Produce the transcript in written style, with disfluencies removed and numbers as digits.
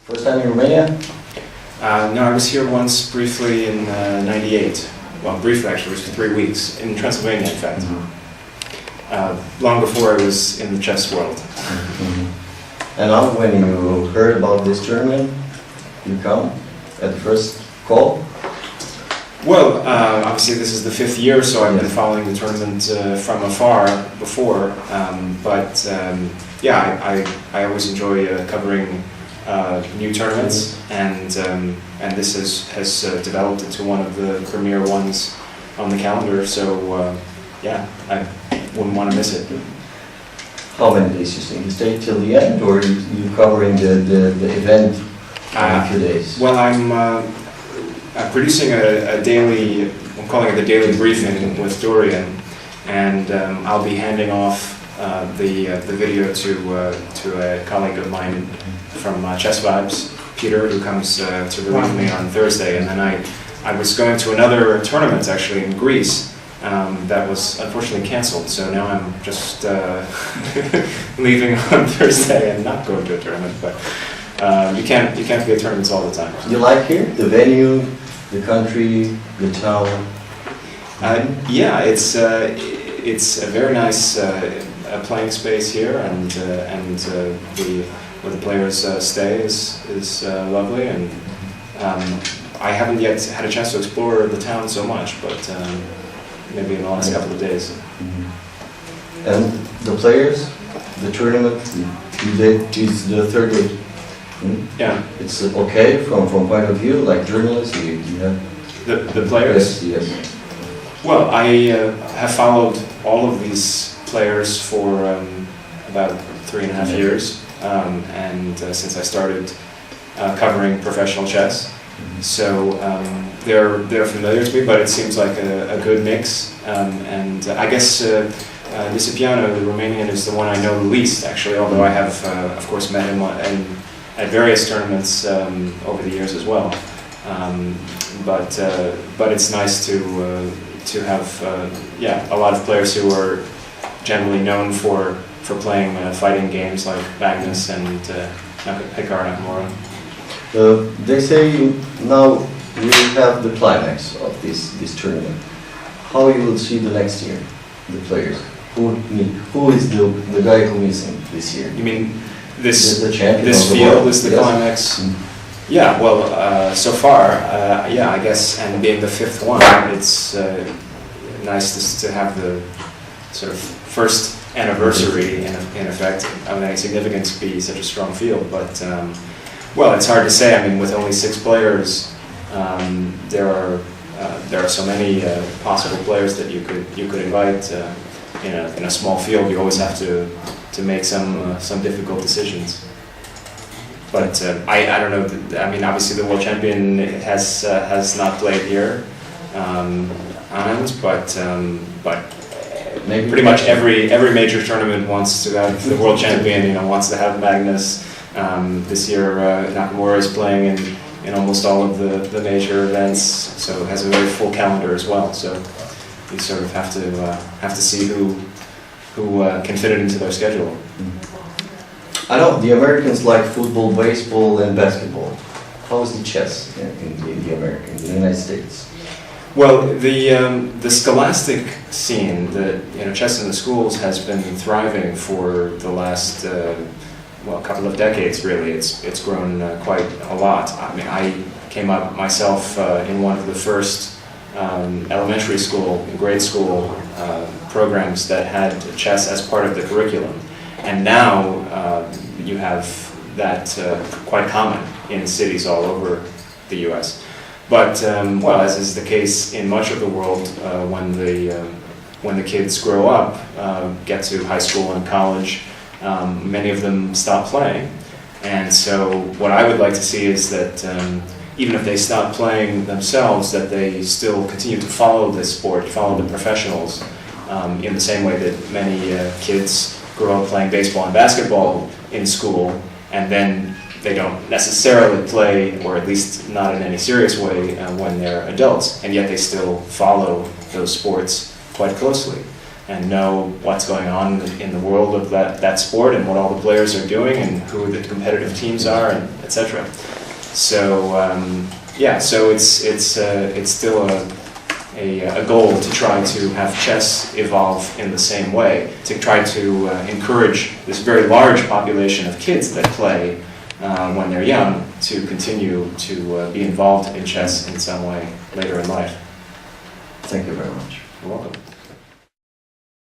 First time in Romania? No, I was here once briefly in '98. Well, briefly actually, it was for 3 weeks, in Transylvania in fact. Long before I was in the chess world. And now when you heard about this tournament, you come at the first call? Well, obviously this is the 5th year, so I've been following the tournament from afar before. Yeah, I always enjoy covering new tournaments, and this has developed into one of the premier ones on the calendar. So yeah, I wouldn't want to miss it. How many days you stay? You stay till the end, or you covering the event in a few days? Well, I'm producing a daily, I'm calling it the daily briefing with Dorian, and I'll be handing off the video to a colleague of mine from Chess Vibes, Peter, who comes to relieve me on Thursday. And then I was going to another tournament actually in Greece that was unfortunately cancelled. So now I'm just leaving on Thursday and not going to a tournament. But you can't be at tournaments all the time. You like here the venue, the country, the town? Yeah, it's a very nice playing space here, and where the players stay is lovely, and I haven't yet had a chance to explore the town so much, but maybe in the last couple of days. And the players, the tournament, it's the third day. Yeah. It's okay from point of view, like journalists, you have... The players? Yes. Well, I have followed all of these players for about 3.5 years, and since I started covering professional chess. So they're familiar to me, but it seems like a good mix. And I guess Disipiano, the Romanian, is the one I know the least, actually, although I have, of course, met him at various tournaments over the years as well. But it's nice to have a lot of players who are generally known for playing fighting games like Magnus and Hikaru Nakamura. They say now we have the climax of this tournament. How you will see the next year, the players? Who is the guy who missing this year? You mean this field world is the climax? Yeah, well, so far, yeah, I guess, and being the 5th one, it's nice to have the sort of first anniversary in effect. I mean, it's significant to be such a strong field, but well, it's hard to say. I mean, with only 6 players, there are so many possible players that you could invite in a small field. You always have to make some difficult decisions. But I don't know. I mean, obviously the world champion has not played here, but maybe pretty much every major tournament wants to have the world champion. Wants to have Magnus. This year Nakamura is playing in almost all of the major events, so it has a very full calendar as well. So you sort of have to see who can fit it into their schedule. I know the Americans like football, baseball, and basketball. How is the chess in the United States? Well, the scholastic scene, chess in the schools, has been thriving for the last couple of decades. Really, it's grown quite a lot. I mean, I came up myself in one of the first elementary school, grade school programs that had chess as part of the curriculum. And now you have that quite common in cities all over the U.S. But well, as is the case in much of the world, when the kids grow up, get to high school and college, many of them stop playing. And so what I would like to see is that even if they stop playing themselves, that they still continue to follow this sport, follow the professionals, in the same way that many kids grow up playing baseball and basketball in school, and then they don't necessarily play, or at least not in any serious way, when they're adults, and yet they still follow those sports quite closely. and know what's going on in the world of that sport and what all the players are doing and who the competitive teams are, and etc. So yeah, so it's still a goal to try to have chess evolve in the same way, to try to encourage this very large population of kids that play when they're young to continue to be involved in chess in some way later in life. Thank you very much. You're welcome.